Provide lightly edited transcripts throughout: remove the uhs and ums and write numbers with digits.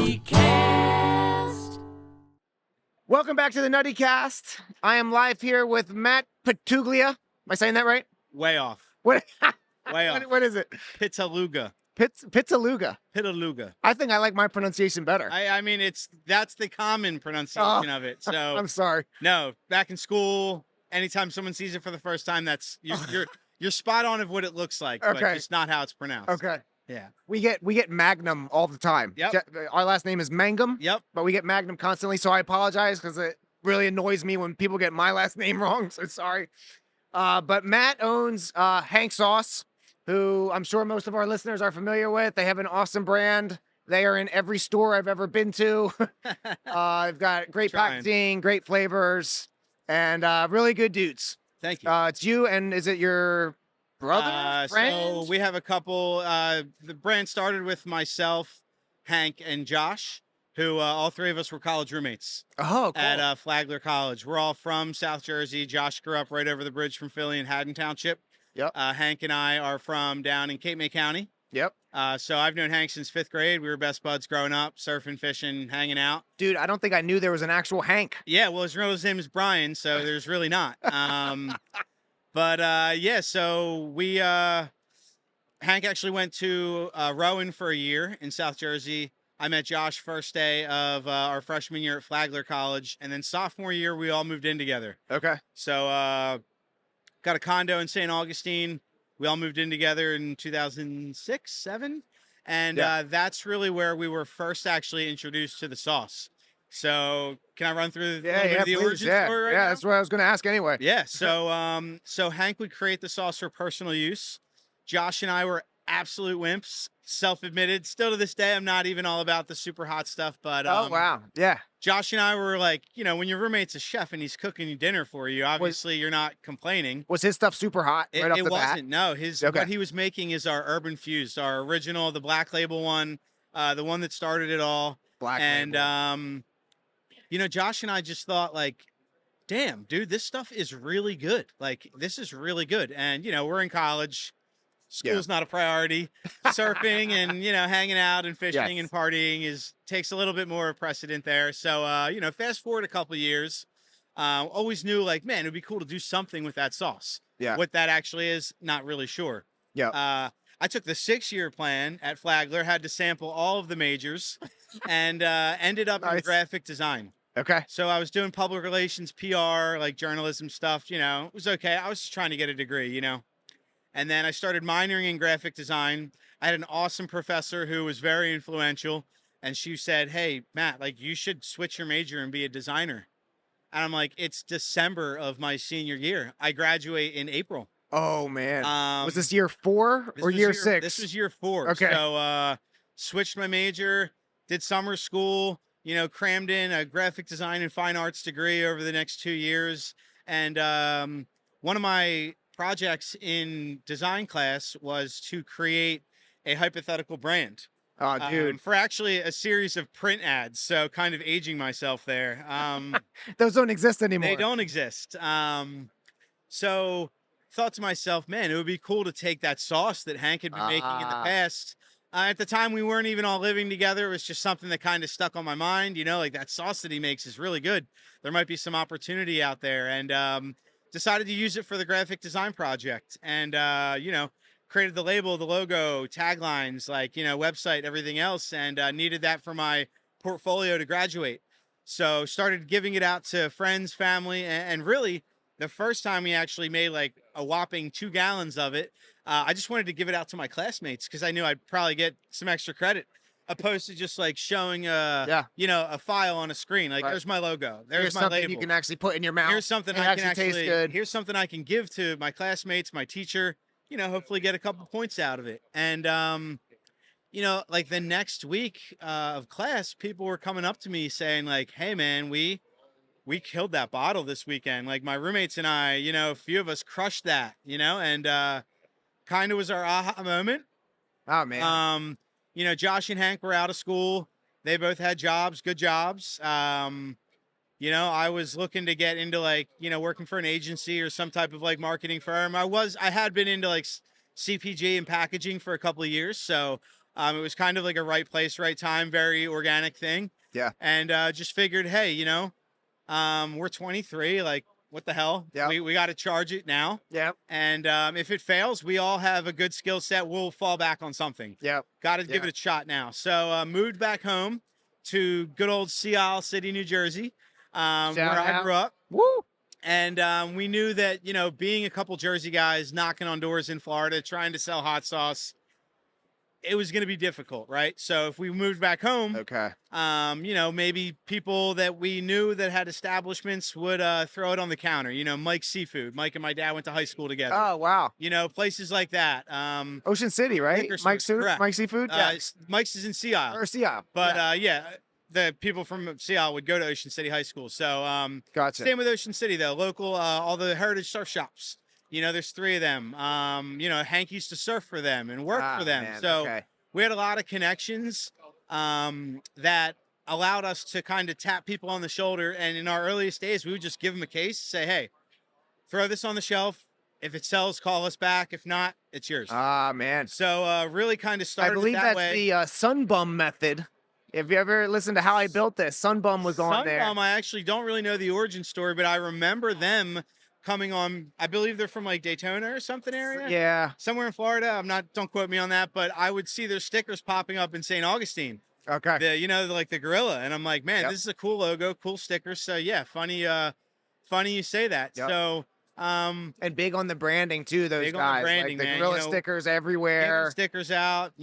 NuttyCast. Welcome back to the NuttyCast. I am live here with Matt Pittaluga. Am I saying that right? Way off. What? Way off. What is it? Pittaluga. Pittaluga. Pittaluga. I think I like my pronunciation better. I mean, that's the common pronunciation of it. So I'm sorry. no, back in school, anytime someone sees it for the first time, that's you're spot on of what it looks like, but Okay. it's not how it's pronounced. Okay. Yeah. We get Magnum all the time. Yep. Our last name is Mangum. Yep. But we get Magnum constantly, so I apologize because it really annoys me when people get my last name wrong. So sorry. But Matt owns Hank Sauce, who I'm sure most of our listeners are familiar with. They have an awesome brand. They are in every store I've ever been to. They've got great packaging, great flavors, and really good dudes. Thank you. It's you, and is it your brother, friend? So we have a couple. The brand started with myself, Hank, and Josh, who all three of us were college roommates Oh, cool. at Flagler College. We're all from South Jersey. Josh grew up right over the bridge from Philly in Haddon Township. Yep. Hank and I are from down in Cape May County. Yep. So I've known Hank since 5th grade. We were best buds growing up, surfing, fishing, hanging out. Dude, I don't think I knew there was an actual Hank. Yeah, well, his real name is Brian, so there's really not. Yeah, so we, Hank actually went to Rowan for a year in South Jersey. I met Josh first day of our freshman year at Flagler College, and then sophomore year, we all moved in together. Okay. So got a condo in St. Augustine. We all moved in together in 2006, 7. And that's really where we were first actually introduced to the sauce. So can I run through the origin story right now? That's what I was going to ask anyway. Yeah. So, so Hank would create the sauce for personal use. Josh and I were absolute wimps, self-admitted. Still to this day, I'm not even all about the super hot stuff. But oh, wow. Yeah. Josh and I were like, you know, when your roommate's a chef and he's cooking you dinner for you, obviously you're not complaining. Was his stuff super hot right off the bat? It wasn't. No, what he was making is our Urban Fused, our original, the Black Label one, the one that started it all. Label. You know, Josh and I just thought like, damn, dude, this stuff is really good. Like, this is really good. And, you know, we're in college. School's not a priority. Surfing and, you know, hanging out and fishing and partying takes a little bit more precedent there. So, you know, fast forward a couple of years, always knew like, man, it'd be cool to do something with that sauce. Yeah. What that actually is, not really sure. Yeah. I took the 6-year plan at Flagler, had to sample all of the majors, and ended up in graphic design. Okay. So I was doing public relations, PR, like journalism stuff, you know, it was okay. I was just trying to get a degree, you know. And then I started minoring in graphic design. I had an awesome professor who was very influential. And she said, hey, Matt, like you should switch your major and be a designer. And I'm like, it's December of my senior year. I graduate in April. Oh, man. Was this year 4 or year 6? This was year 4. Okay. So switched my major, did summer school, you know, crammed in a graphic design and fine arts degree over the next 2 years. And one of my projects in design class was to create a hypothetical brand. Oh, dude. For actually a series of print ads. So kind of aging myself there. Those don't exist anymore. They don't exist. So thought to myself, man, it would be cool to take that sauce that Hank had been making in the past. At the time, we weren't even all living together. It was just something that kind of stuck on my mind. You know, like that sauce that he makes is really good. There might be some opportunity out there. And decided to use it for the graphic design project. And, you know, created the label, the logo, taglines, like, you know, website, everything else. And needed that for my portfolio to graduate. So started giving it out to friends, family, and really the first time we actually made like a whopping 2 gallons of it, I just wanted to give it out to my classmates because I knew I'd probably get some extra credit, opposed to just like showing you know, a file on a screen. Like, there's my logo, there's my something label. You can actually put in your mouth. Here's something I can actually taste good. Here's something I can give to my classmates, my teacher. You know, hopefully get a couple points out of it. And you know, like the next week of class, people were coming up to me saying like, "Hey, man, we killed that bottle this weekend. Like my roommates and I, you know, a few of us crushed that, you know," and kind of was our aha moment. Oh, man. You know, Josh and Hank were out of school. They both had jobs, good jobs. You know, I was looking to get into like, you know, working for an agency or some type of like marketing firm. I had been into like CPG and packaging for a couple of years. So It was kind of like a right place, right time, very organic thing. Yeah. And just figured, hey, we're 23. Like, what the hell? Yep. We got to charge it now. Yep. And if it fails, we all have a good skill set. We'll fall back on something. Yep. Got to give it a shot now. So moved back home to good old Sea Isle City, New Jersey, where I grew up. Woo! And we knew that, being a couple Jersey guys knocking on doors in Florida, trying to sell hot sauce, it was going to be difficult, right? So if we moved back home, Okay. maybe people that we knew that had establishments would throw it on the counter. Mike's Seafood. Mike and my dad went to high school together. Oh, wow. Places like that. Ocean City, right? Mike's Seafood? Yeah. Mike's is in Sea Isle. Or Sea Isle. But the people from Sea Isle would go to Ocean City High School. So gotcha. Same with Ocean City, though. Local, all the heritage surf shops. There's 3 of them. Hank used to surf for them and work for them. Man, so we had a lot of connections that allowed us to kind of tap people on the shoulder. And in our earliest days, we would just give them a case, say, hey, throw this on the shelf. If it sells, call us back. If not, it's yours. Man. So really kind of started I believe that that's way. the Sunbum method. If you ever listened to How I Built This, Sunbum was on there. Sunbum, I actually don't really know the origin story, but I remember them coming on. I believe they're from like Daytona or something area. Yeah. Somewhere in Florida. Don't quote me on that, but I would see their stickers popping up in St. Augustine. Okay. Like the gorilla. And I'm like, man, this is a cool logo, cool sticker. So yeah, funny you say that. Yep. So and big on the branding too, those big guys. on the branding, like the man. gorilla stickers everywhere. Stickers out,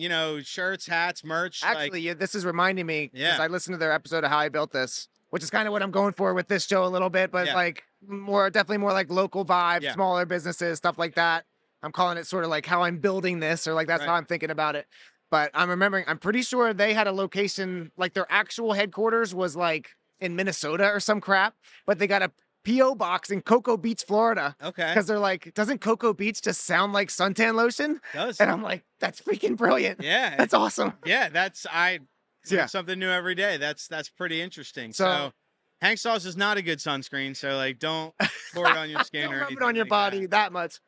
shirts, hats, merch. Actually, this is reminding me because Yeah. I listened to their episode of How I Built This, which is kind of what I'm going for with this show a little bit, but like definitely more like local vibes, smaller businesses, stuff like that. I'm calling it sort of like how I'm building this, or like that's how I'm thinking about it. But I'm pretty sure they had a location, like their actual headquarters was like in Minnesota or some crap, but they got a P.O. box in Cocoa Beach, Florida. Okay. Because they're like, doesn't Cocoa Beach just sound like suntan lotion? It does. And I'm like, that's freaking brilliant. Yeah. That's awesome. Yeah, learn something new every day. That's pretty interesting. So Hank sauce is not a good sunscreen, so like don't pour it on your skin Don't or rub anything it on your like body that much.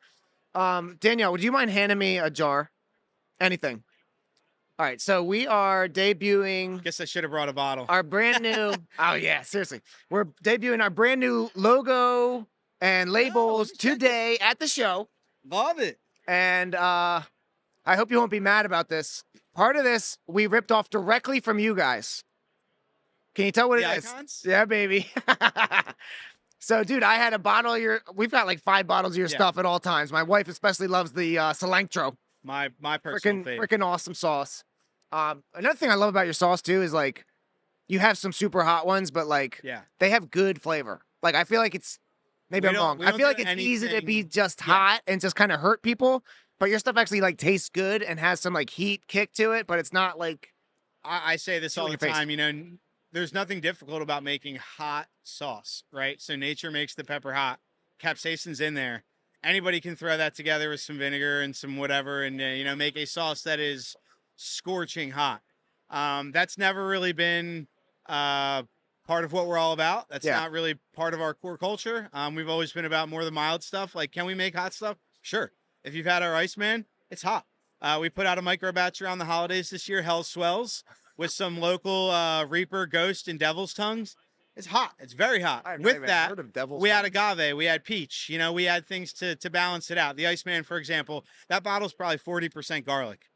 Danielle, would you mind handing me a jar? Anything. All right, so we are debuting. Guess I should have brought a bottle. Our brand new. Oh yeah, seriously, we're debuting our brand new logo and labels today at the show. Love it. And I hope you won't be mad about this. Part of this we ripped off directly from you guys. Can you tell what it is? Icons? Yeah, baby. So, dude, I had a bottle of your. We've got like 5 bottles of your stuff at all times. My wife especially loves the cilantro. My personal favorite. Freaking awesome sauce. Another thing I love about your sauce too is like you have some super hot ones, but like they have good flavor. Like I feel like it's maybe I'm wrong. I feel like it's easy to be just hot and just kind of hurt people, but your stuff actually like tastes good and has some like heat kick to it, but it's not like I say this all the time, there's nothing difficult about making hot sauce, right? So nature makes the pepper hot. Capsaicin's in there. Anybody can throw that together with some vinegar and some whatever and make a sauce that is scorching hot. That's never really been part of what we're all about. That's not really part of our core culture. We've always been about more of the mild stuff. Like, can we make hot stuff? Sure. If you've had our Iceman, it's hot. We put out a micro batch around the holidays this year, Hell Swells, with some local Reaper, Ghost, and Devil's Tongues. It's hot. It's very hot. With that, we had agave, we had peach. We had things to balance it out. The Iceman, for example, that bottle's probably 40% garlic.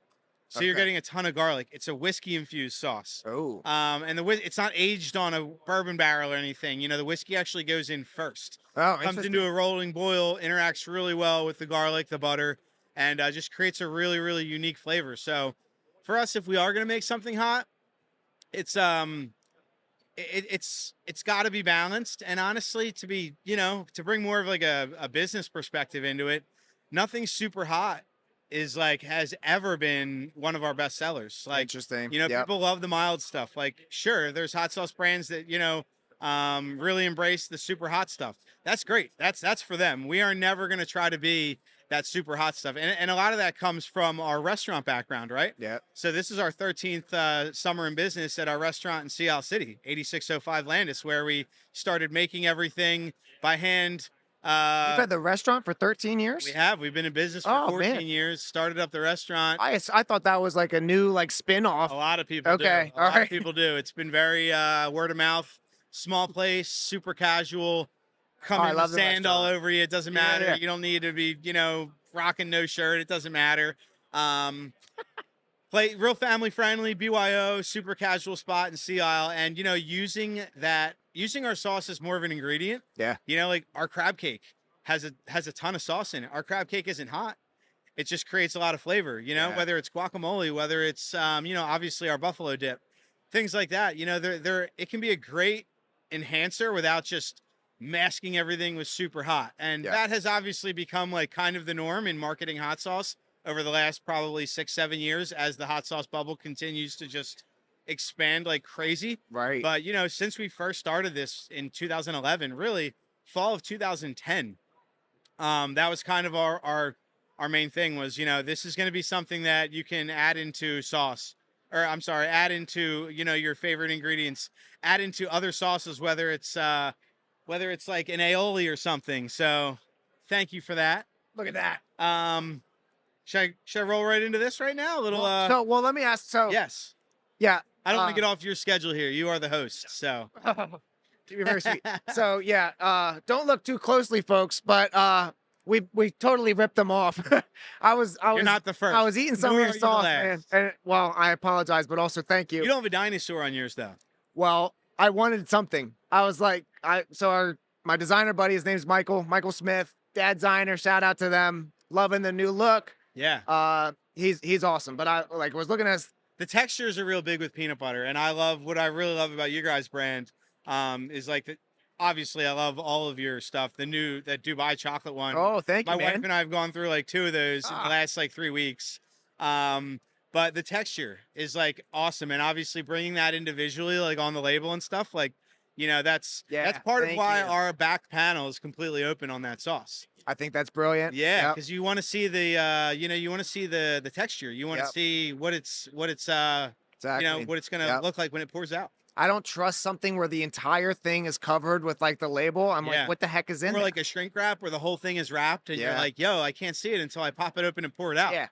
So you're getting a ton of garlic. It's a whiskey infused sauce. Oh. And it's not aged on a bourbon barrel or anything. The whiskey actually goes in first. Oh, comes into a rolling boil, interacts really well with the garlic, the butter, and just creates a really, really unique flavor. So for us, if we are going to make something hot, it's it's got to be balanced. And honestly, to be, to bring more of like a business perspective into it, nothing super hot is like has ever been one of our best sellers. Like, interesting. People love the mild stuff. Like, sure, there's hot sauce brands that really embrace the super hot stuff. That's great. That's for them. We are never going to try to be that super hot stuff, and a lot of that comes from our restaurant background, right? Yeah. So this is our 13th summer in business at our restaurant in Sea Isle City, 8605 Landis, where we started making everything by hand. You've had the restaurant for 13 years? We've been in business for Oh, 14 man. years, started up the restaurant. I thought that was like a new like spin-off. A lot of people do. Okay. A All lot of right. people do. It's been very word of mouth, small place, super casual. Come I in with love the sand all restaurant. over you. It doesn't Yeah, matter. yeah. You don't need to be, rocking no shirt. It doesn't matter. Um, real family friendly, BYO, super casual spot in Sea Isle. And, using our sauce as more of an ingredient. Yeah. Like our crab cake has a ton of sauce in it. Our crab cake isn't hot. It just creates a lot of flavor, Yeah. whether it's guacamole, whether it's, obviously our buffalo dip, things like that. It can be a great enhancer without just masking everything with super hot. And Yeah. that has obviously become like kind of the norm in marketing hot sauce over the last probably 6-7 years as the hot sauce bubble continues to just expand like crazy. Right. But, since we first started this in 2011, really fall of 2010, that was kind of our main thing was, this is going to be something that you can add into sauce, or I'm sorry, add into, your favorite ingredients, add into other sauces, whether it's like an aioli or something. So thank you for that. Look at that. Should I roll right into this right now? A little, Well, let me ask. So, yes, yeah. I don't want to get off your schedule here. You are the host. So You're very sweet. So, yeah. Don't look too closely, folks, but we totally ripped them off. you're not the first. I was eating some Nor of are your you the sauce, last. and well, I apologize, but also thank you. You don't have a dinosaur on yours though. Well, I wanted something. I was like, my designer buddy, his name's Michael Smith, dad designer. Shout out to them. Loving the new look. Yeah. He's awesome. But I was looking at the textures are real big with peanut butter, and what I really love about your guys' brand is like that. Obviously, I love all of your stuff. That Dubai chocolate one. Oh, thank you, My man. wife and I have gone through like 2 of those in the last like 3 weeks. But the texture is like awesome, and obviously bringing that individually, like on the label and stuff, like that's part of why our back panel is completely open on that sauce. I think that's brilliant. Yeah, because you want to see the you want to see the texture. You want to see what it's exactly. what it's gonna look like when it pours out. I don't trust something where the entire thing is covered with like the label. I'm like, what the heck is in there? Or like a shrink wrap where the whole thing is wrapped, and you're like, yo, I can't see it until I pop it open and pour it out. Yeah.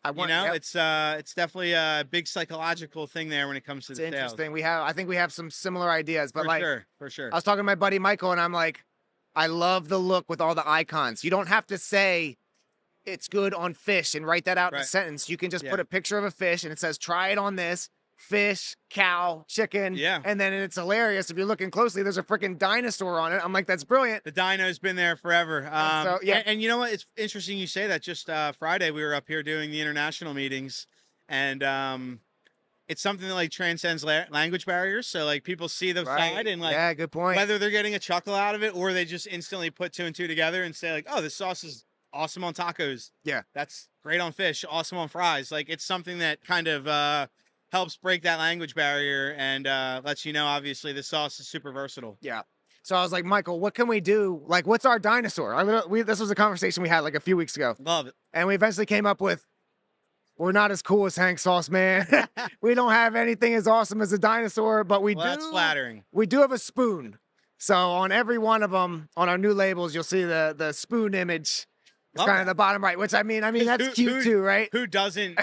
It's definitely a big psychological thing there when it comes to the sales. Interesting. I think we have some similar ideas, but for sure. I was talking to my buddy Michael, and I'm like, I love the look with all the icons. You don't have to say it's good on fish and write that out in a sentence. You can just put a picture of a fish and it says, try it on this fish, cow, chicken. Yeah. And then it's hilarious. If you're looking closely, there's a freaking dinosaur on it. I'm like, that's brilliant. The dino's been there forever. So, yeah. And you know what? It's interesting you say that. Just Friday, we were up here doing the international meetings, and it's something that like transcends language barriers. So like people see the side and like, yeah, good point. Whether they're getting a chuckle out of it or they just instantly put 2 and 2 together and say like, oh, this sauce is awesome on tacos. Yeah. That's great on fish. Awesome on fries. Like it's something that kind of helps break that language barrier and lets you know, obviously, the sauce is super versatile. Yeah. So I was like, Michael, what can we do? Like, what's our dinosaur? This was a conversation we had like a few weeks ago. Love it. And we eventually came up with, we're not as cool as Hank Sauce, man. We don't have anything as awesome as a dinosaur, but that's flattering. We do have a spoon. So on every one of them, on our new labels, you'll see the spoon image. It's kind of the bottom right, which I mean that's cute too, right? Who doesn't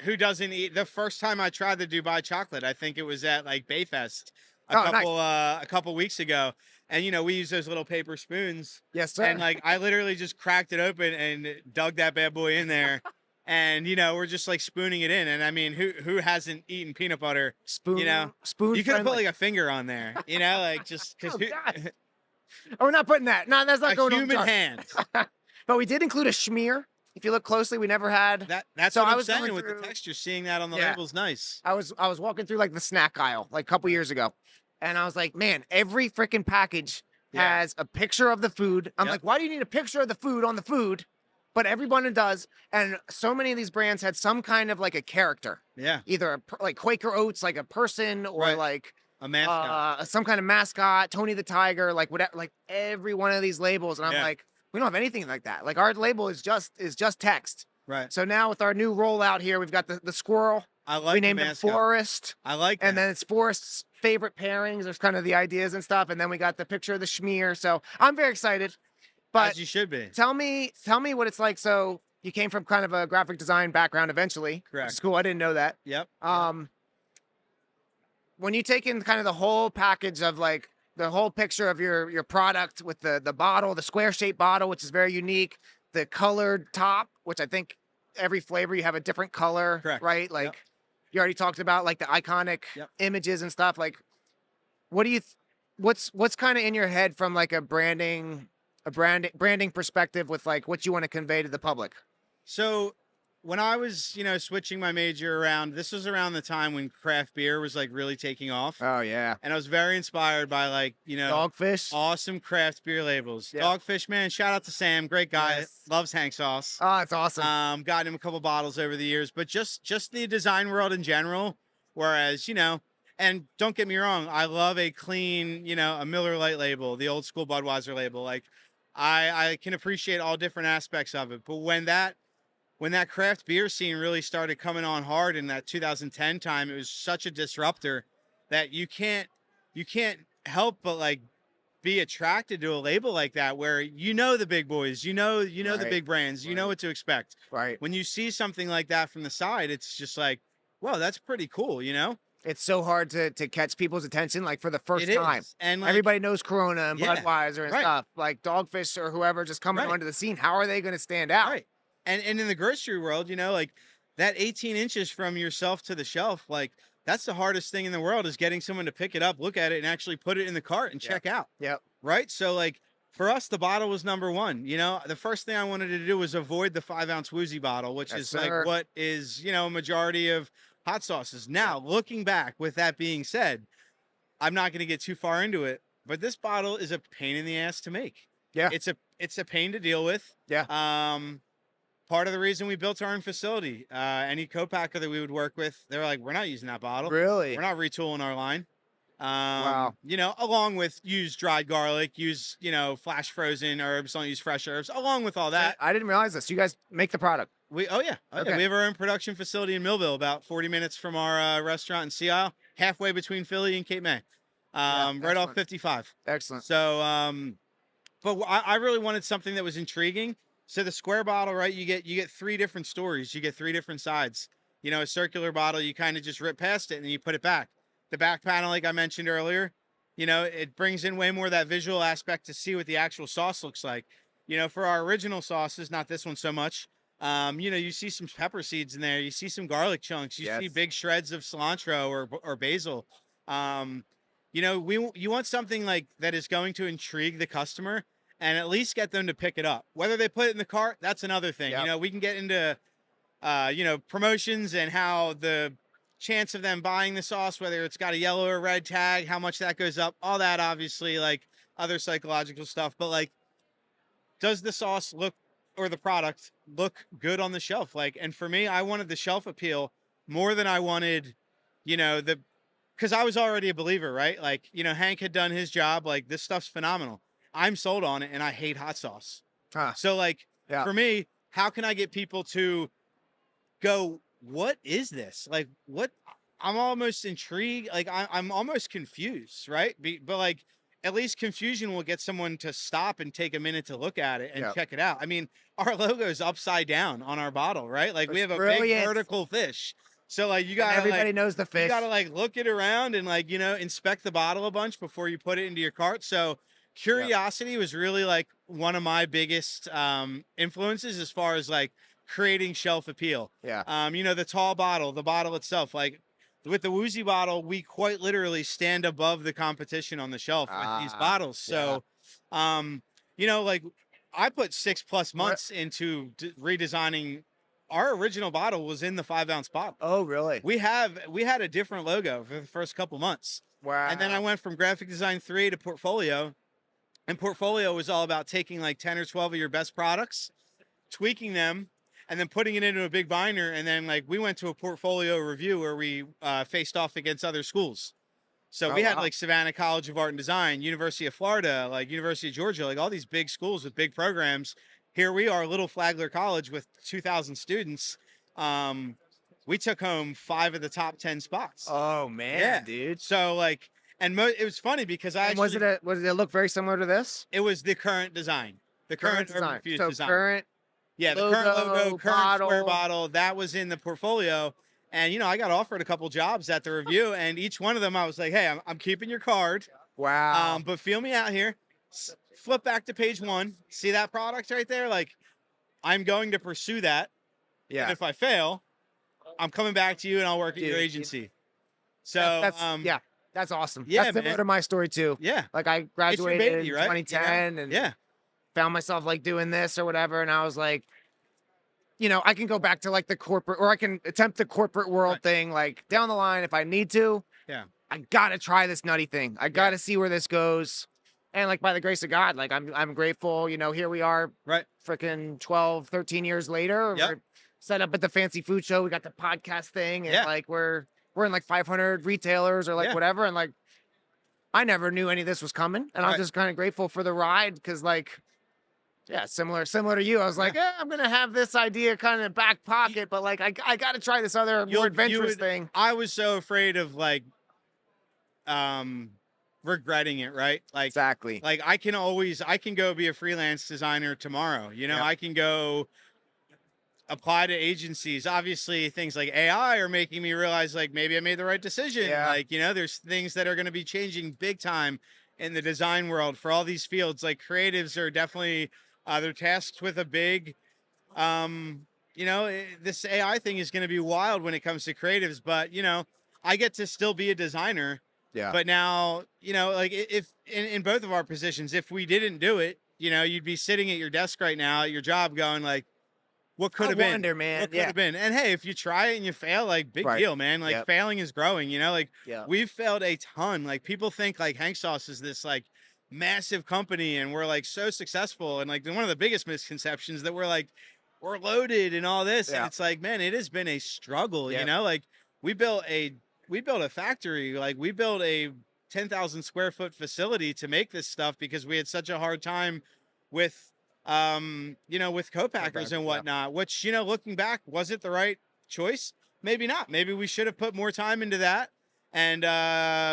eat? The first time I tried the Dubai chocolate, I think it was at like Bayfest a couple weeks ago. And we use those little paper spoons. Yes, sir. And like I literally just cracked it open and dug that bad boy in there. And we're just like spooning it in. And I mean, who hasn't eaten peanut butter? Spoon. Spoon. You could have put like a finger on there, like just because. Oh, we're not putting that. No, that's not going on. Human hand. But we did include a schmear. If you look closely, we never had that. That's what I'm saying with the texture. Seeing that on the label's nice. I was walking through like the snack aisle like a couple years ago, and I was like, man, every freaking package has a picture of the food. I'm like, why do you need a picture of the food on the food? But everyone does, and so many of these brands had some kind of like a character. Yeah. Either like Quaker Oats, like a person, or like a mascot, some kind of mascot, Tony the Tiger, like whatever. Like every one of these labels, and I'm like, we don't have anything like that. Like our label is just text. Right. So now with our new rollout here, we've got the squirrel. I like. We named him Forrest. I like. And then it's Forrest's favorite pairings. There's kind of the ideas and stuff, and then we got the picture of the schmear. So I'm very excited. But As you should be. tell me what it's like. So you came from kind of a graphic design background eventually, which is Correct. cool. I didn't know that. Yep. Yep. Um, when you take in kind of the whole package of like the whole picture of your product with the bottle, the square shaped bottle, which is very unique, the colored top, which I think every flavor you have a different color, Correct. right? Yep. Like you already talked about like the iconic Yep. images and stuff. Like what do you what's kind of in your head from like a branding perspective with like what you want to convey to the public? So when I was, switching my major around, this was around the time when craft beer was like really taking off. Oh yeah. And I was very inspired by like, Dogfish. awesome craft beer labels. Yeah. Dogfish, man, shout out to Sam, great guy, Yes. loves Hank sauce. Oh, it's awesome. Gotten him a couple bottles over the years, but just the design world in general. Whereas, and don't get me wrong, I love a clean, a Miller Lite label, the old school Budweiser label. Like I can appreciate all different aspects of it. But when that craft beer scene really started coming on hard in that 2010 time, it was such a disruptor that you can't help but like be attracted to a label like that where the big boys, the Right. big brands, you know Right. what to expect. Right. When you see something like that from the side, it's just like, whoa, that's pretty cool. It's so hard to catch people's attention like for the first It time. is. And like, Everybody knows Corona and yeah, Budweiser and right, stuff. Like Dogfish or whoever just coming right, onto the scene. How are they going to stand out? right. And in the grocery world, like that 18 inches from yourself to the shelf, like that's the hardest thing in the world is getting someone to pick it up, look at it, and actually put it in the cart and Yep. check out. Yep. Right. So like for us, the bottle was number one. The first thing I wanted to do was avoid the 5-ounce woozy bottle, which Yes, is like sir. what is, a majority of hot sauces. Now, Yep. looking back, with that being said, I'm not going to get too far into it, but this bottle is a pain in the ass to make. Yeah. It's a pain to deal with. Yeah. Part of the reason we built our own facility, any co-packer that we would work with, they're like, we're not using that bottle. Really? We're not retooling our line. Wow. Along with use dried garlic, use, flash frozen herbs, don't use fresh herbs, along with all that. I didn't realize this. You guys make the product. Oh yeah. Okay. We have our own production facility in Millville, about 40 minutes from our restaurant in Sea Isle, halfway between Philly and Cape May, right off excellent. 55. Excellent. So, but I really wanted something that was intriguing. So the square bottle, right? You get three different stories. You get three different sides. A circular bottle, you kind of just rip past it and then you put it back. The back panel, like I mentioned earlier, it brings in way more of that visual aspect to see what the actual sauce looks like. For our original sauces, not this one so much. You see some pepper seeds in there. You see some garlic chunks. You see Yes. big shreds of cilantro or basil. You want something like that is going to intrigue the customer and at least get them to pick it up. Whether they put it in the cart, that's another thing. Yep. We can get into, promotions and how the chance of them buying the sauce, whether it's got a yellow or red tag, how much that goes up, all that obviously, like other psychological stuff. But like, does the sauce look or the product look good on the shelf? Like, and for me, I wanted the shelf appeal more than I wanted, because I was already a believer, right? Like, Hank had done his job. Like, this stuff's phenomenal. I'm sold on it, and I hate hot sauce. Huh. So, like, Yeah. for me, how can I get people to go, what is this? Like, what? I'm almost intrigued. Like, I'm almost confused, right? But like, at least confusion will get someone to stop and take a minute to look at it and Yep. check it out. I mean, our logo is upside down on our bottle, right? Like, we It's have a brilliant. big vertical fish. So, like, you And gotta everybody knows the you fish. gotta like look it around and like, inspect the bottle a bunch before you put it into your cart. So curiosity was really like one of my biggest influences as far as like creating shelf appeal. Yeah. The tall bottle, the bottle itself, like with the woozy bottle, we quite literally stand above the competition on the shelf with these bottles. So, like I put 6+ months into redesigning. Our original bottle was in the 5-ounce bottle. Oh, really? We had a different logo for the first couple months. Wow. And then I went from graphic design 3 to portfolio. And portfolio was all about taking like 10 or 12 of your best products, tweaking them, and then putting it into a big binder. And then like we went to a portfolio review where we faced off against other schools. So we had like Savannah College of Art and Design, University of Florida, like University of Georgia, like all these big schools with big programs. Here we are, little Flagler College with 2,000 students. We took home 5 of the top 10 spots. Oh man, Yeah. dude. So like, and it was funny because I And actually, was it look very similar to this? it was the current design. The current Urban design. Infused So design. current Yeah, the current logo, current square bottle. bottle, that was in the portfolio. And, I got offered a couple jobs at the review, and each one of them I was like, hey, I'm keeping your card. Wow. But feel me out here. Flip back to page 1. See that product right there? Like, I'm going to pursue that. Yeah. And if I fail, I'm coming back to you and I'll work at your agency. So, that's awesome. Yeah, that's similar man. to my story too. Yeah. Like I graduated baby, in right? 2010 and Yeah. found myself like doing this or whatever. And I was like, I can go back to like the corporate, or I can attempt the corporate world thing like down the line if I need to. Yeah. I gotta try this nutty thing. I gotta see where this goes. And like by the grace of God, like I'm grateful, here we are, Right. freaking 12, 13 years later. Yep. We're set up at the fancy food show. We got the podcast thing, and like we're in like 500 retailers or like whatever. And like I never knew any of this was coming. And I'm just kind of grateful for the ride because like similar to you. I was like, I'm gonna have this idea kind of back pocket, but like I gotta try this other more adventurous thing. I was so afraid of like regretting it, right? Like Exactly. Like I can go be a freelance designer tomorrow. I can go apply to agencies. Obviously, things like AI are making me realize like maybe I made the right decision. Yeah. Like, there's things that are going to be changing big time in the design world for all these fields. Like creatives are definitely they're tasked with a big this AI thing is going to be wild when it comes to creatives, but I get to still be a designer. Yeah. But now, like if in both of our positions, if we didn't do it, you'd be sitting at your desk right now at your job going like, what could have been? Wonder, man. What could have been? And hey, if you try it and you fail, like big deal, man. Like failing is growing, like we've failed a ton. Like people think like Hank Sauce is this like massive company and we're like so successful. And like one of the biggest misconceptions that we're loaded and all this. And it's like, man, it has been a struggle, like we built a factory, like we built a 10,000 square foot facility to make this stuff because we had such a hard time with with co-packers and whatnot, which, looking back, was it the right choice? Maybe not. Maybe we should have put more time into that and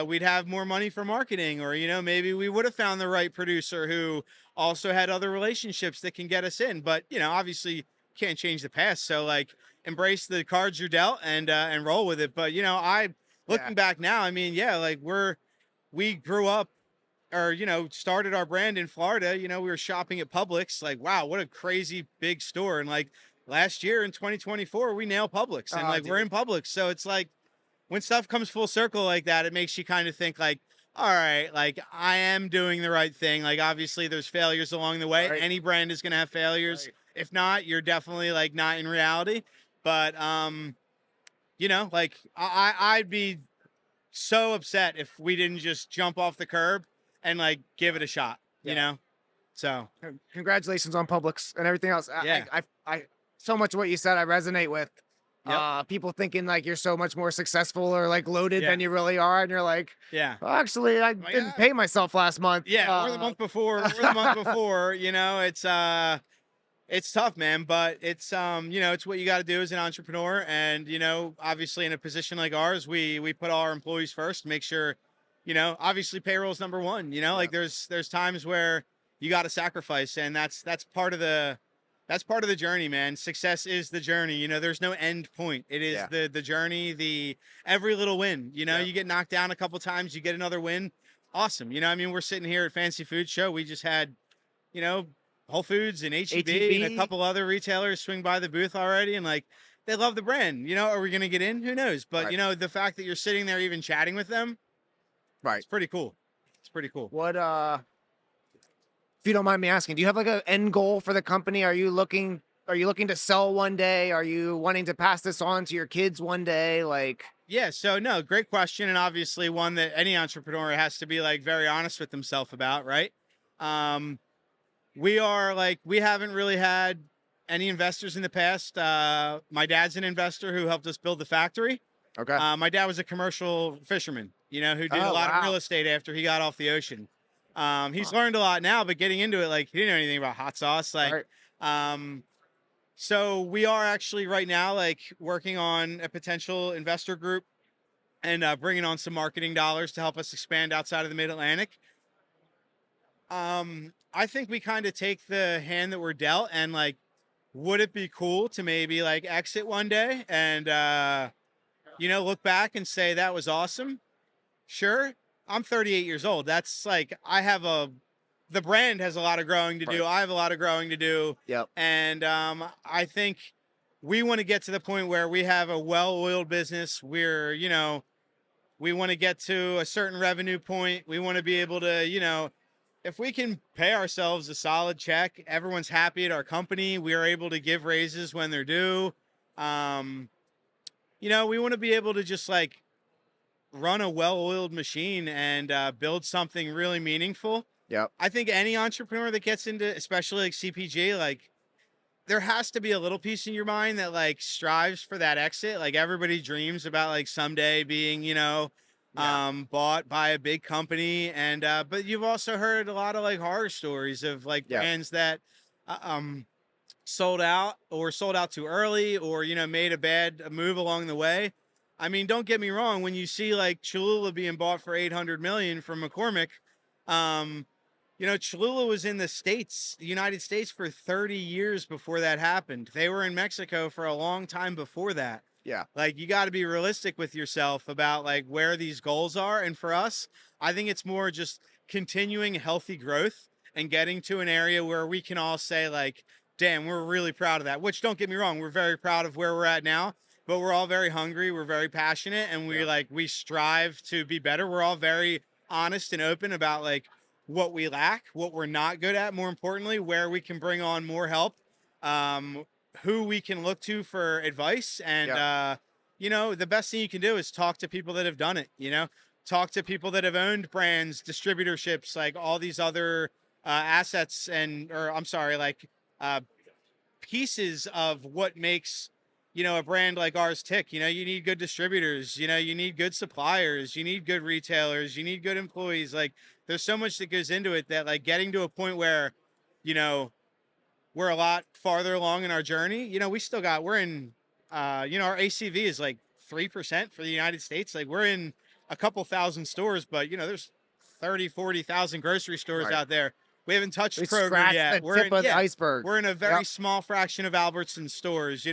we'd have more money for marketing, or, maybe we would have found the right producer who also had other relationships that can get us in. But, obviously can't change the past. So like embrace the cards you're dealt and roll with it. But, looking back now, I mean, like we grew up or, started our brand in Florida. We were shopping at Publix. Like, wow, what a crazy big store. And like last year in 2024, we nailed Publix and we're in Publix. So it's like when stuff comes full circle like that, it makes you kind of think like, all right, like I am doing the right thing. Like obviously there's failures along the way. Any brand is going to have failures. If not, you're definitely like not in reality. But, like I'd be so upset if we didn't just jump off the curb and like give it a shot, So congratulations on Publix and everything else. I so much of what you said I resonate with. People thinking like you're so much more successful or like loaded than you really are, and you're like, well, actually I didn't pay myself last month. Or the month before, it's tough, man, but it's it's what you got to do as an entrepreneur. And obviously in a position like ours, we put all our employees first, make sure obviously payroll is number one. Like there's times where you got to sacrifice, and that's part of the journey, man. Success is the journey. There's no end point. It is the journey, the every little win. You get knocked down a couple times, you get another win. Awesome. I mean, we're sitting here at Fancy Food Show. We just had, Whole Foods and H-E-B and a couple other retailers swing by the booth already, and like they love the brand. Are we gonna get in? Who knows? But the fact that you're sitting there even chatting with them, it's pretty cool. It's pretty cool. What if you don't mind me asking, do you have like an end goal for the company? Are you looking to sell one day? Are you wanting to pass this on to your kids one day? Like so no, great question, and obviously one that any entrepreneur has to be like very honest with themselves about, right? We haven't really had any investors in the past. My dad's an investor who helped us build the factory. Okay. My dad was a commercial fisherman, who did a lot of real estate after he got off the ocean. He's learned a lot now, but getting into it, like he didn't know anything about hot sauce. So we are actually right now, like working on a potential investor group and bringing on some marketing dollars to help us expand outside of the Mid-Atlantic. I think we kind of take the hand that we're dealt, and like, would it be cool to maybe like exit one day and look back and say that was awesome? Sure. I'm 38 years old. That's like, the brand has a lot of growing to Right. do. I have a lot of growing to do. Yep. And I think we want to get to the point where we have a well-oiled business. We want to get to a certain revenue point. We want to be able to, if we can pay ourselves a solid check, everyone's happy at our company. We are able to give raises when they're due. We want to be able to just like run a well-oiled machine and build something really meaningful. Yep. I think any entrepreneur that gets into, especially like CPG, like there has to be a little piece in your mind that like strives for that exit. Like everybody dreams about like someday being, bought by a big company. And but you've also heard a lot of like horror stories of like brands that sold out too early, or made a bad move along the way. I mean, don't get me wrong, when you see like Cholula being bought for 800 million from McCormick, Cholula was in the United States for 30 years before that happened. They were in Mexico for a long time before that. Yeah. Like, you got to be realistic with yourself about like where these goals are. And for us, I think it's more just continuing healthy growth and getting to an area where we can all say like, damn, we're really proud of that. Which, don't get me wrong, we're very proud of where we're at now, but we're all very hungry. We're very passionate, and we strive to be better. We're all very honest and open about like what we lack, what we're not good at, more importantly, where we can bring on more help, who we can look to for advice. And, the best thing you can do is talk to people that have done it, talk to people that have owned brands, distributorships, like all these other assets pieces of what makes, a brand like ours tick. You need good distributors, you need good suppliers, you need good retailers, you need good employees. Like, there's so much that goes into it that like getting to a point where, we're a lot farther along in our journey. We're in, our ACV is like 3% for the United States. Like, we're in a couple thousand stores, but there's 40,000 grocery stores out there. We haven't touched Kroger yet. We're tip of the iceberg. We're in a very small fraction of Albertsons stores.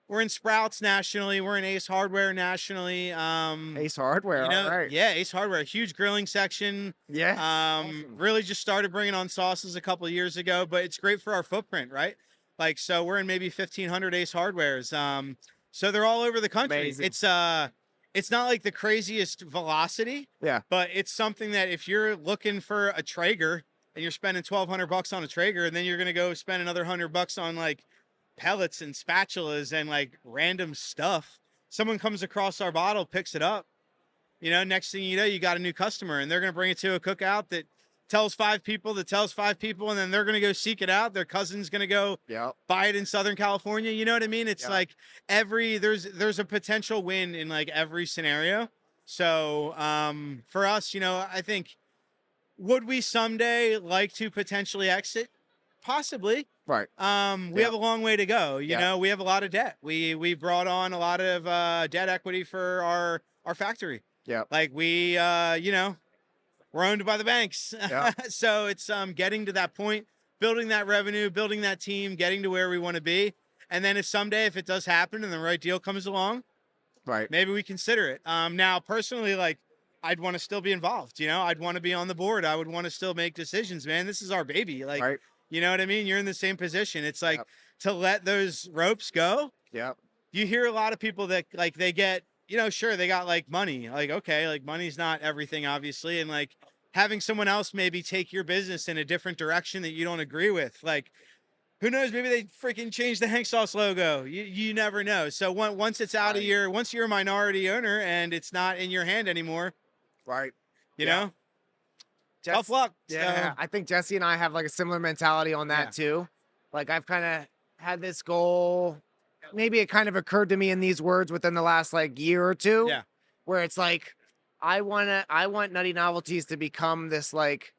We're in Sprouts nationally. We're in Ace Hardware nationally. Ace Hardware, all right. Yeah, Ace Hardware, a huge grilling section. Yeah. Awesome. Really just started bringing on sauces a couple of years ago, but it's great for our footprint, right? Like, so we're in maybe 1,500 Ace Hardwares. So they're all over the country. Amazing. It's not like the craziest velocity. Yeah. But it's something that if you're looking for a Traeger and you're spending $1,200 on a Traeger, and then you're gonna go spend another $100 on like pellets and spatulas and like random stuff, someone comes across our bottle, picks it up, next thing you know, you got a new customer, and they're going to bring it to a cookout that tells 5 people, and then they're going to go seek it out. Their cousin's going to go buy it in Southern California. You know what I mean? It's like there's a potential win in like every scenario. So for us, I think, would we someday like to potentially exit? Possibly. Right. We have a long way to go. You know, we have a lot of debt. We brought on a lot of debt equity for our factory. Yeah. Like we're owned by the banks. So it's getting to that point, building that revenue, building that team, getting to where we want to be. And then if someday it does happen and the right deal comes along, right, maybe we consider it. Now personally, like, I'd want to still be involved. I'd want to be on the board. I would want to still make decisions, man. This is our baby. Like, right. You know what I mean? You're in the same position. It's like to let those ropes go. Yeah. You hear a lot of people that like they get, sure, they got like money. Like, okay, like money's not everything, obviously. And like having someone else maybe take your business in a different direction that you don't agree with. Like, who knows? Maybe they freaking change the Hank Sauce logo. You never know. So once it's out of once you're a minority owner and it's not in your hand anymore. Right. You know? Tough luck. Yeah, So. I think Jesse and I have like a similar mentality on that too. Like, I've kind of had this goal. Maybe it kind of occurred to me in these words within the last like year or two. Yeah. Where it's like, I want Nutty Novelties to become this like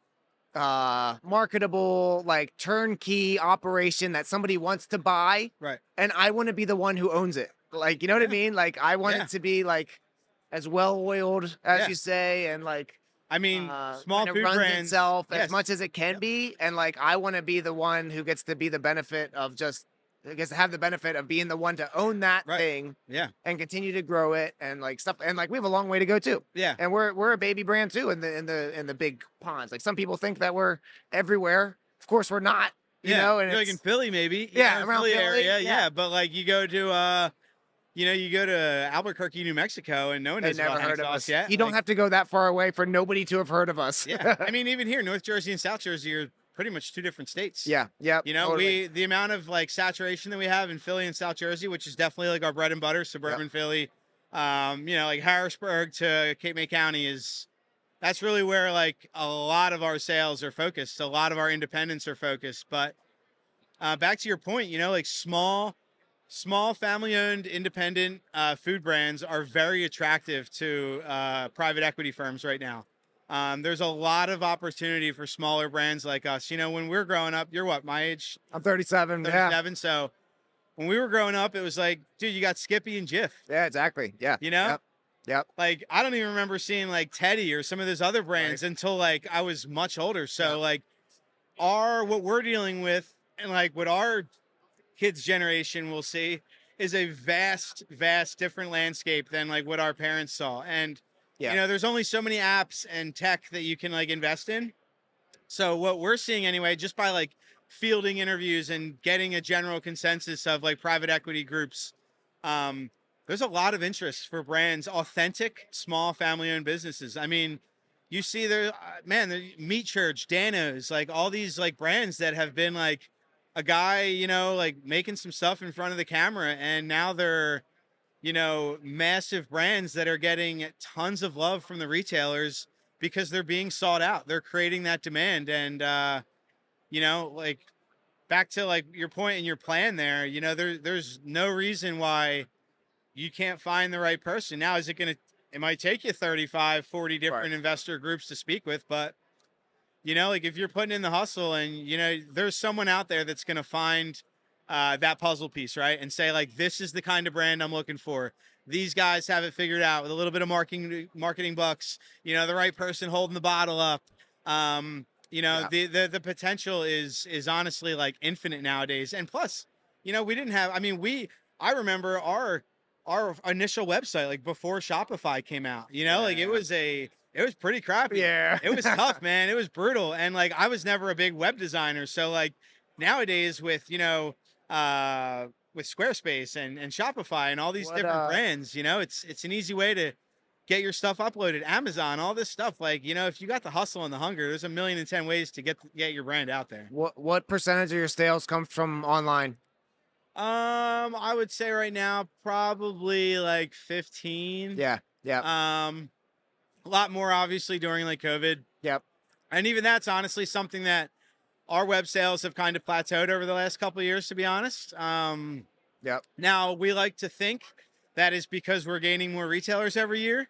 marketable, like turnkey operation that somebody wants to buy. Right. And I want to be the one who owns it. Like, you know what I mean? Like, I want it to be like as well oiled as you say, and like I mean, small kind of food runs brands. itself as Yes. much as it can Yep. be. And like, I want to be the one who gets to be the benefit of just, gets to have the benefit of being the one to own that Right. thing Yeah. and continue to grow it and like stuff. And like, we have a long way to go too. Yeah. And we're a baby brand too in the big ponds. Like some people think that we're everywhere. Of course, we're not. You Yeah. know, and You're like in it's Philly, maybe. yeah around Philly Philly. area. Yeah, Yeah. But like you go to you go to Albuquerque, New Mexico, and no one they knows about never Hank heard of sauce us. yet. You don't Like, have to go that far away for nobody to have heard of us. yeah. I mean, even here, North Jersey and South Jersey are pretty much two different states. Yeah, yep, You know, totally. the amount of like saturation that we have in Philly and South Jersey, which is definitely like our bread and butter, suburban Philly. Like Harrisburg to Cape May County that's really where like a lot of our sales are focused. A lot of our independents are focused. But back to your point, like small family-owned independent food brands are very attractive to private equity firms right now. There's a lot of opportunity for smaller brands like us. When we're growing up, you're what, my age? I'm 37. Yeah, 37. So when we were growing up, it was like, dude, you got Skippy and Jif. yeah, exactly. Yeah, You know, yep. like I don't even remember seeing like Teddy or some of those other brands until like I was much older. So like what we're dealing with and like what our kids generation will see is a vast different landscape than like what our parents saw. And there's only so many apps and tech that you can like invest in. So what we're seeing anyway, just by like fielding interviews and getting a general consensus of like private equity groups, there's a lot of interest for brands, authentic small family owned businesses. I mean, you see there, man, the Meat Church, Dano's, like all these like brands that have been like a guy, like making some stuff in front of the camera, and now they're, massive brands that are getting tons of love from the retailers because they're being sought out. They're creating that demand. And, like back to like your point and your plan there, there's no reason why you can't find the right person. Now, it might take you 35, 40 different investor groups to speak with, but like if you're putting in the hustle and, there's someone out there that's going to find that puzzle piece, right? And say like, this is the kind of brand I'm looking for. These guys have it figured out with a little bit of marketing bucks, the right person holding the bottle up. The potential is honestly like infinite nowadays. And plus, we didn't have, I remember our initial website, like before Shopify came out, like it was pretty crappy. Yeah. It was tough, man. It was brutal. And like, I was never a big web designer. So like nowadays with, with Squarespace and Shopify and all these different brands, it's an easy way to get your stuff uploaded. Amazon, all this stuff. Like, if you got the hustle and the hunger, there's 1,010,000 ways to get your brand out there. What percentage of your sales come from online? I would say right now, probably like 15. Yeah. A lot more obviously during like COVID. Yep. And even that's honestly something that our web sales have kind of plateaued over the last couple of years, to be honest. Yep. Now we like to think that is because we're gaining more retailers every year.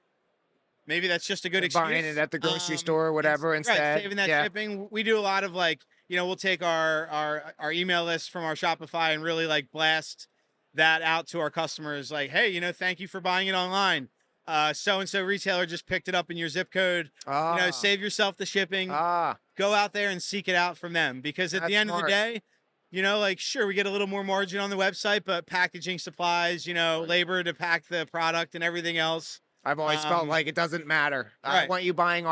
Maybe that's just a good excuse. Buying it at the grocery store or whatever instead. Right, saving that shipping. We do a lot of like, we'll take our email list from our Shopify and really like blast that out to our customers. Like, hey, thank you for buying it online. So-and-so retailer just picked it up in your zip code. Save yourself the shipping. Go out there and seek it out from them. Because at the end of the day, like, sure, we get a little more margin on the website, but packaging supplies, labor to pack the product and everything else. I've always felt like it doesn't matter. Right. I want you buying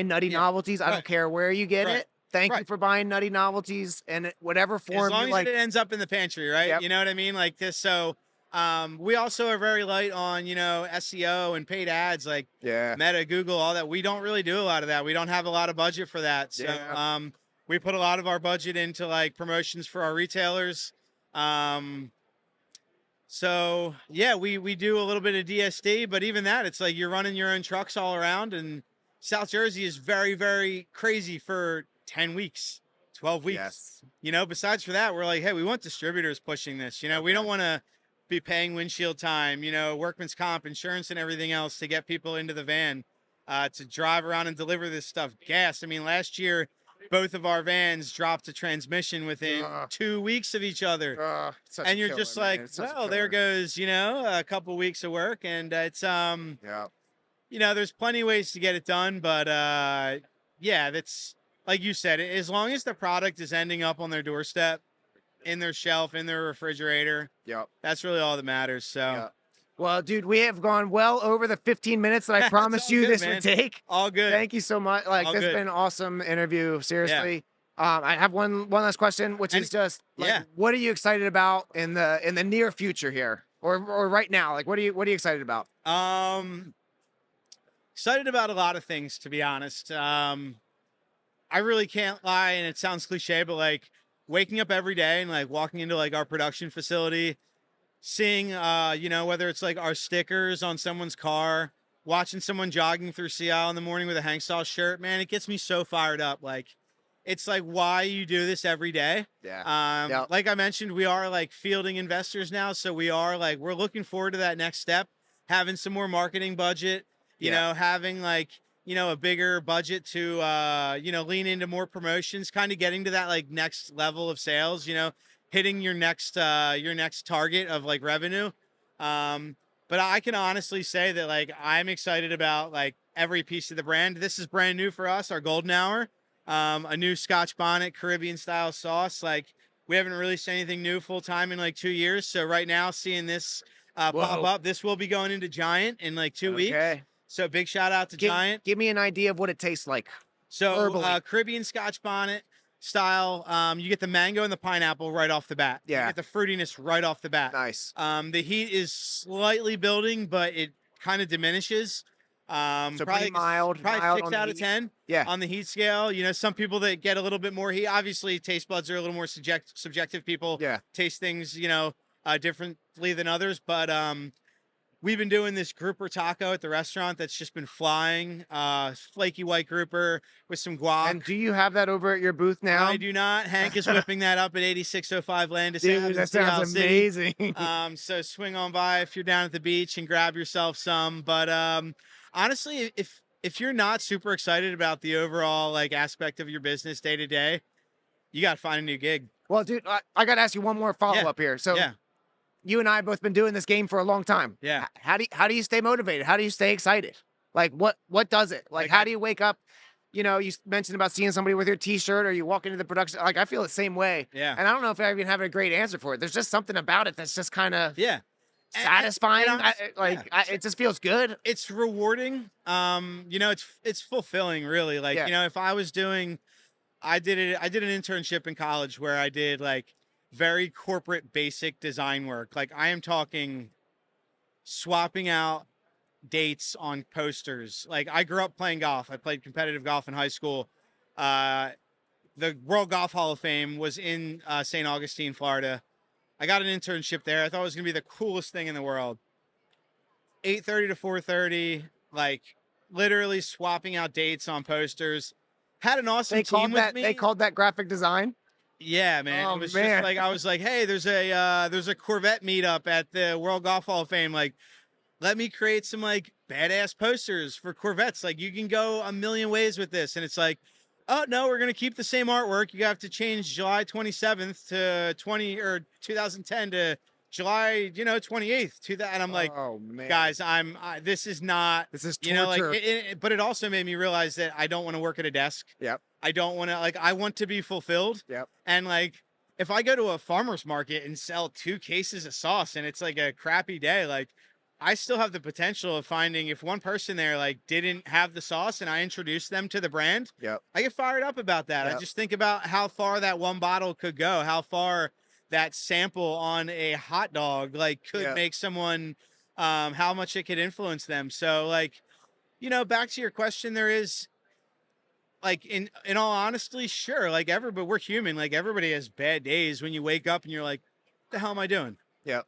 Nutty Novelties. I don't care where you get it. Thank you for buying Nutty Novelties in whatever form. As long as it ends up in the pantry, right? Yep. You know what I mean? Like this. So we also are very light on, SEO and paid ads, like Meta, Google, all that. We don't really do a lot of that. We don't have a lot of budget for that. So we put a lot of our budget into like promotions for our retailers. So yeah, we do a little bit of DSD, but even that, it's like you're running your own trucks all around, and South Jersey is very, very crazy for 10 weeks, 12 weeks. Yes. Besides for that, we're like, hey, we want distributors pushing this. We don't want to be paying windshield time, workman's comp, insurance, and everything else to get people into the van to drive around and deliver this stuff. Gas. Last year, both of our vans dropped a transmission within 2 weeks of each other. And you're just like, well, there goes, a couple weeks of work. And it's, there's plenty of ways to get it done, but yeah, that's like you said, as long as the product is ending up on their doorstep, in their shelf, in their refrigerator, Yep. that's really all that matters. So Yeah. Well, dude, we have gone well over the 15 minutes that I it's promised all you good, this would man. take. All good. Thank you so much. Like, All this has good. been an awesome interview. Yeah. Seriously. I have one last question, which And is just like, yeah. what are you excited about in the near future here, or right now? Like, what are you excited about? Excited about a lot of things, to be honest. I really can't lie, and it sounds cliche, but like waking up every day and like walking into like our production facility, seeing whether it's like our stickers on someone's car, watching someone jogging through Seattle in the morning with a Hank Sauce shirt, man, it gets me so fired up. Like it's like why you do this every day. Yeah. Yep. Like I mentioned, we are like fielding investors now, so we're looking forward to that next step, having some more marketing budget, Yeah. having like a bigger budget to lean into more promotions, kind of getting to that like next level of sales, hitting your next target of like revenue. But I can honestly say that like I'm excited about like every piece of the brand. This is brand new for us, our golden hour. A new Scotch bonnet, Caribbean style sauce. Like we haven't released anything new full time in like 2 years. So right now, seeing this pop Whoa. up, this will be going into Giant in like 2 weeks. Okay. So big shout out to Giant. Give me an idea of what it tastes like. So Herbally. Caribbean Scotch bonnet style. You get the mango and the pineapple right off the bat. Yeah. You get the fruitiness right off the bat. Nice. The heat is slightly building, but it kind of diminishes. So probably pretty mild. Probably mild 6 on the out of heat. 10. Yeah. On the heat scale. Some people that get a little bit more heat. Obviously, taste buds are a little more subjective. People taste things, differently than others. But we've been doing this grouper taco at the restaurant that's just been flying. Flaky white grouper with some guac. And do you have that over at your booth now? I do not. Hank is whipping that up at 8605 Landis Ave. Dude, that sounds amazing. So swing on by if you're down at the beach and grab yourself some. But honestly, if you're not super excited about the overall like aspect of your business day to day, you got to find a new gig. Well, dude, I got to ask you one more follow-up here. So you and I have both been doing this game for a long time. Yeah. How do you stay motivated? How do you stay excited? Like what does it? Like how do you wake up? You mentioned about seeing somebody with your T-shirt, or you walk into the production. Like I feel the same way. Yeah. And I don't know if I even have a great answer for it. There's just something about it that's just kind of satisfying. It just feels good. It's rewarding. It's fulfilling, really. Like if I was doing, I did an internship in college where I did like very corporate basic design work. Like I am talking swapping out dates on posters. Like I grew up playing golf. I played competitive golf in high school. The World Golf Hall of Fame was in St. Augustine, Florida. I got an internship there. I thought it was gonna be the coolest thing in the world. 8:30 to 4:30, like literally swapping out dates on posters. Had an awesome team with me. They called that graphic design. Yeah, man. Oh, it was man. just like I was like, hey, there's a Corvette meetup at the World Golf Hall of Fame. Like, let me create some like badass posters for Corvettes. Like, you can go a million ways with this. And it's like, oh no, we're gonna keep the same artwork. You have to change July 27th to 2010 to July 28th. And I'm like, oh man, guys, this is torture. But it also made me realize that I don't want to work at a desk. Yep. I don't want to I want to be fulfilled. Yep. And like if I go to a farmer's market and sell 2 cases of sauce and it's like a crappy day, like I still have the potential of finding if one person there like didn't have the sauce and I introduced them to the brand. Yep. I get fired up about that. Yep. I just think about how far that one bottle could go, how far that sample on a hot dog like could make someone how much it could influence them. So like, back to your question, there is like in all honesty, sure, like everybody, we're human, like everybody has bad days when you wake up and you're like, what the hell am I doing? Yep.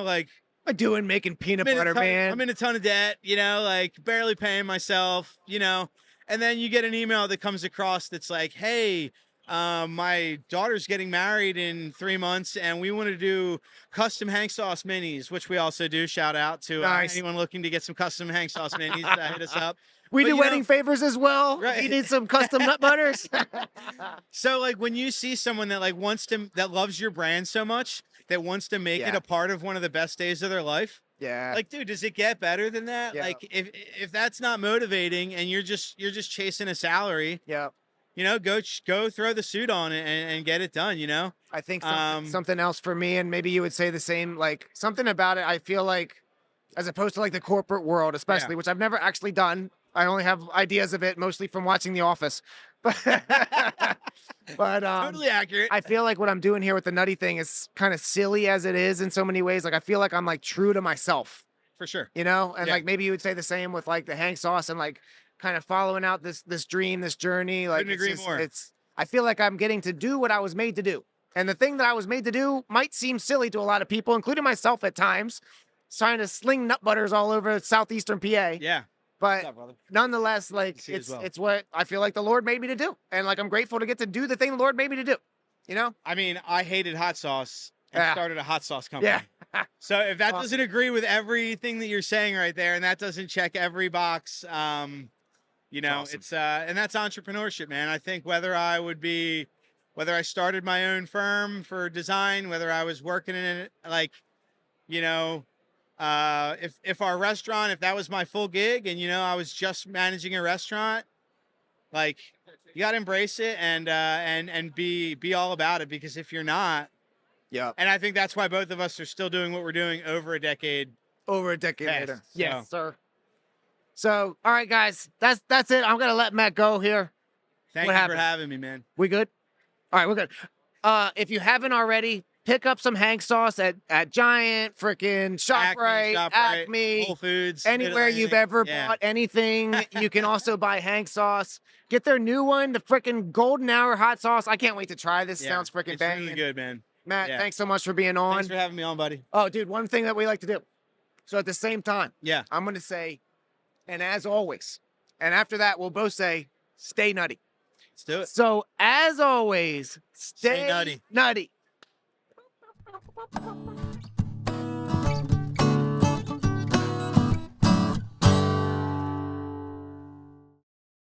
Like I'm doing making peanut butter, man. I'm in a ton of debt, like barely paying myself, and then you get an email that comes across that's like, hey, my daughter's getting married in 3 months and we want to do custom Hank Sauce minis, which we also do. Shout out to anyone looking to get some custom Hank Sauce minis, hit us up. We do wedding favors as well. Right. You need some custom nut butters. So like when you see someone that like that loves your brand so much, that wants to make it a part of one of the best days of their life, Yeah. Like, dude, does it get better than that? Yeah. Like, if that's not motivating and you're just chasing a salary, Yeah. you know, go throw the suit on and get it done. You know. I think something else for me, and maybe you would say the same, like something about it. I feel like, as opposed to like the corporate world, especially, which I've never actually done. I only have ideas of it mostly from watching The Office. But, but Totally accurate. I feel like what I'm doing here with the nutty thing is kind of silly as it is in so many ways. Like I feel like I'm like true to myself, For sure. you know? And Yeah. like maybe you would say the same with like the hang sauce and like kind of following out this dream, this journey. Like Couldn't agree more. I feel like I'm getting to do what I was made to do. And the thing that I was made to do might seem silly to a lot of people, including myself at times, trying to sling nut butters all over southeastern PA. Yeah. But What's up, brother? nonetheless, like See you as well. it's what I feel like the Lord made me to do. And like I'm grateful to get to do the thing the Lord made me to do. You know? I mean, I hated hot sauce and Yeah. started a hot sauce company. Yeah. So if that Awesome. doesn't agree with everything that you're saying right there, and that doesn't check every box, you know, awesome. it's and that's entrepreneurship, man. I think whether I started my own firm for design, whether I was working in it, like, you know, if our restaurant, if that was my full gig, and you know, I was just managing a restaurant, like, you got to embrace it and be all about it, because if you're not, Yeah. and I think that's why both of us are still doing what we're doing over a decade. Over a decade Past, later. so. Yes, sir. So, all right, guys, that's it. I'm gonna let Matt go here. Thank What you happened? for having me, man. We good? All right, we're good. If you haven't already, pick up some Hank sauce at Giant, frickin' ShopRite, Acme, Whole Foods, anywhere you've ever bought anything. You can also buy Hank sauce. Get their new one, the frickin' Golden Hour hot sauce. I can't wait to try this. Sounds frickin' It's banging. really good, man. Matt, Yeah. thanks so much for being on. Thanks for having me on, buddy. Oh, dude, one thing that we like to do. So at the same time, Yeah. I'm going to say, and as always, and after that, we'll both say, stay nutty. Let's do it. So as always, stay nutty. nutty.